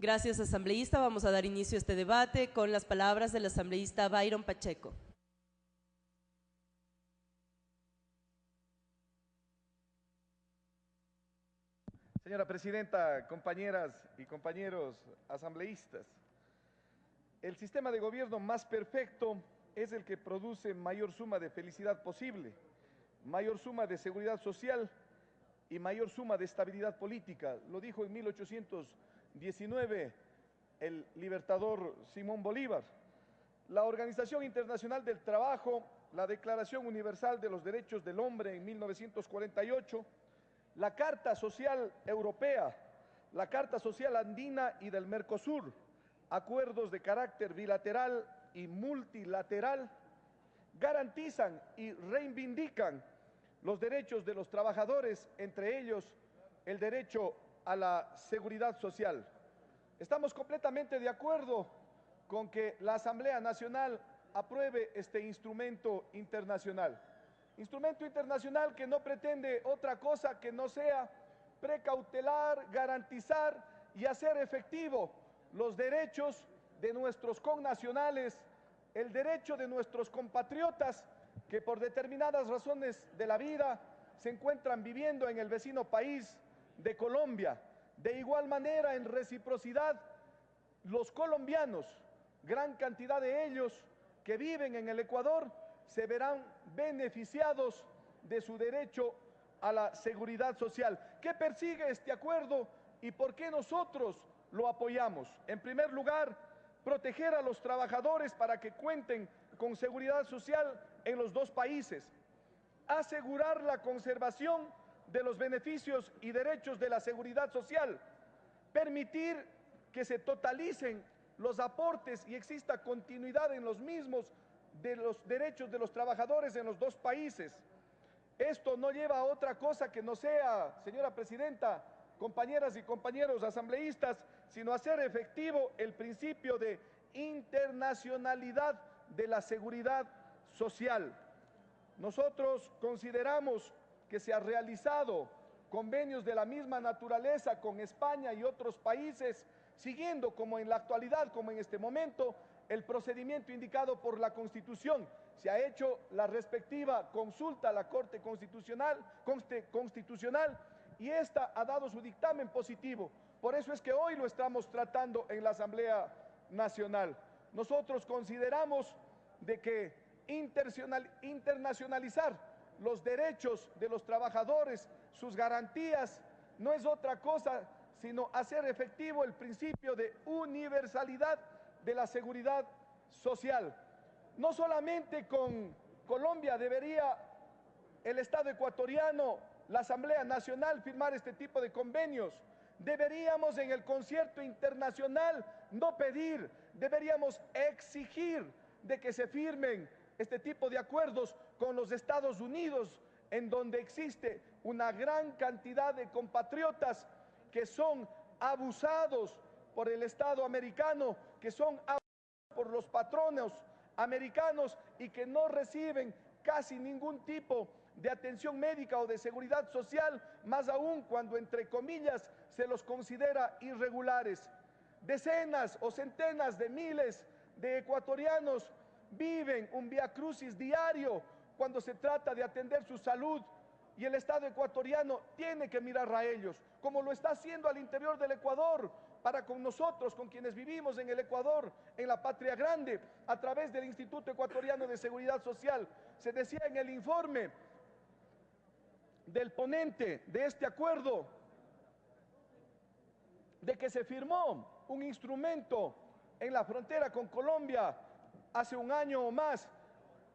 Gracias, asambleísta. Vamos a dar inicio a este debate con las palabras del asambleísta Byron Pacheco. Señora Presidenta, compañeras y compañeros asambleístas, el sistema de gobierno más perfecto es el que produce mayor suma de felicidad posible, mayor suma de seguridad social y mayor suma de estabilidad política. Lo dijo en 1819 el libertador Simón Bolívar. La Organización Internacional del Trabajo, la Declaración Universal de los Derechos del Hombre en 1948, la Carta Social Europea, la Carta Social Andina y del Mercosur, acuerdos de carácter bilateral y multilateral, garantizan y reivindican los derechos de los trabajadores, entre ellos el derecho a la seguridad social. Estamos completamente de acuerdo con que la Asamblea Nacional apruebe este instrumento internacional. Instrumento internacional que no pretende otra cosa que no sea precautelar, garantizar y hacer efectivo los derechos de nuestros connacionales, el derecho de nuestros compatriotas que por determinadas razones de la vida se encuentran viviendo en el vecino país de Colombia. De igual manera, en reciprocidad, los colombianos, gran cantidad de ellos que viven en el Ecuador, se verán beneficiados de su derecho a la seguridad social. ¿Qué persigue este acuerdo y por qué nosotros lo apoyamos? En primer lugar, proteger a los trabajadores para que cuenten con seguridad social en los dos países, asegurar la conservación de los beneficios y derechos de la seguridad social, permitir que se totalicen los aportes y exista continuidad en los mismos de los derechos de los trabajadores en los dos países. Esto no lleva a otra cosa que no sea, señora Presidenta, compañeras y compañeros asambleístas, sino hacer efectivo el principio de internacionalidad de la seguridad social. Nosotros consideramos que se han realizado convenios de la misma naturaleza con España y otros países, siguiendo como en la actualidad, como en este momento, el procedimiento indicado por la Constitución. Se ha hecho la respectiva consulta a la Corte Constitucional y esta ha dado su dictamen positivo. Por eso es que hoy lo estamos tratando en la Asamblea Nacional. Nosotros consideramos de que internacionalizar los derechos de los trabajadores, sus garantías, no es otra cosa sino hacer efectivo el principio de universalidad de la seguridad social. No solamente con Colombia debería el Estado ecuatoriano, la Asamblea Nacional firmar este tipo de convenios. Deberíamos en el concierto internacional no pedir, deberíamos exigir de que se firmen este tipo de acuerdos con los Estados Unidos, en donde existe una gran cantidad de compatriotas que son abusados por el Estado americano, que son abusados por los patronos americanos y que no reciben casi ningún tipo de atención médica o de seguridad social, más aún cuando entre comillas se los considera irregulares. Decenas o centenas de miles de ecuatorianos viven un viacrucis diario cuando se trata de atender su salud y el Estado ecuatoriano tiene que mirar a ellos, como lo está haciendo al interior del Ecuador, para con nosotros, con quienes vivimos en el Ecuador, en la patria grande, a través del Instituto Ecuatoriano de Seguridad Social. Se decía en el informe del ponente de este acuerdo de que se firmó un instrumento en la frontera con Colombia hace un año o más,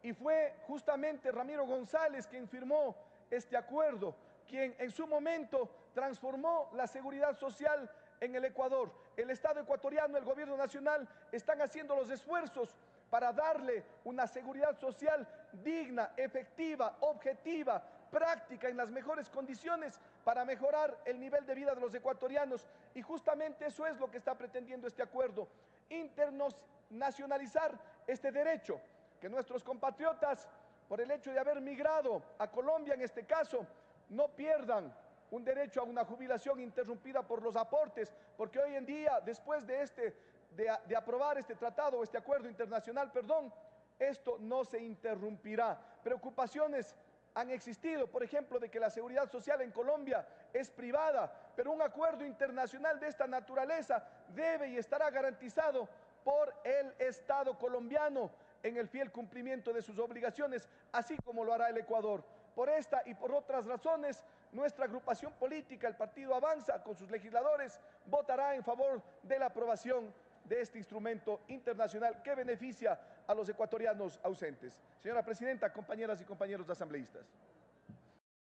y fue justamente Ramiro González quien firmó este acuerdo, quien en su momento transformó la seguridad social en el Ecuador. El Estado ecuatoriano, el gobierno nacional están haciendo los esfuerzos para darle una seguridad social digna, efectiva, objetiva, práctica, en las mejores condiciones para mejorar el nivel de vida de los ecuatorianos. Y justamente eso es lo que está pretendiendo este acuerdo, internacionalizar este derecho, que nuestros compatriotas, por el hecho de haber migrado a Colombia en este caso, no pierdan un derecho a una jubilación interrumpida por los aportes, porque hoy en día, después de aprobar este tratado o este acuerdo internacional, perdón, esto no se interrumpirá. Preocupaciones han existido, por ejemplo, de que la seguridad social en Colombia es privada, pero un acuerdo internacional de esta naturaleza debe y estará garantizado por el Estado colombiano en el fiel cumplimiento de sus obligaciones, así como lo hará el Ecuador. Por esta y por otras razones, nuestra agrupación política, el Partido Avanza, con sus legisladores, votará en favor de la aprobación de este instrumento internacional que beneficia a los ecuatorianos ausentes. Señora Presidenta, compañeras y compañeros asambleístas.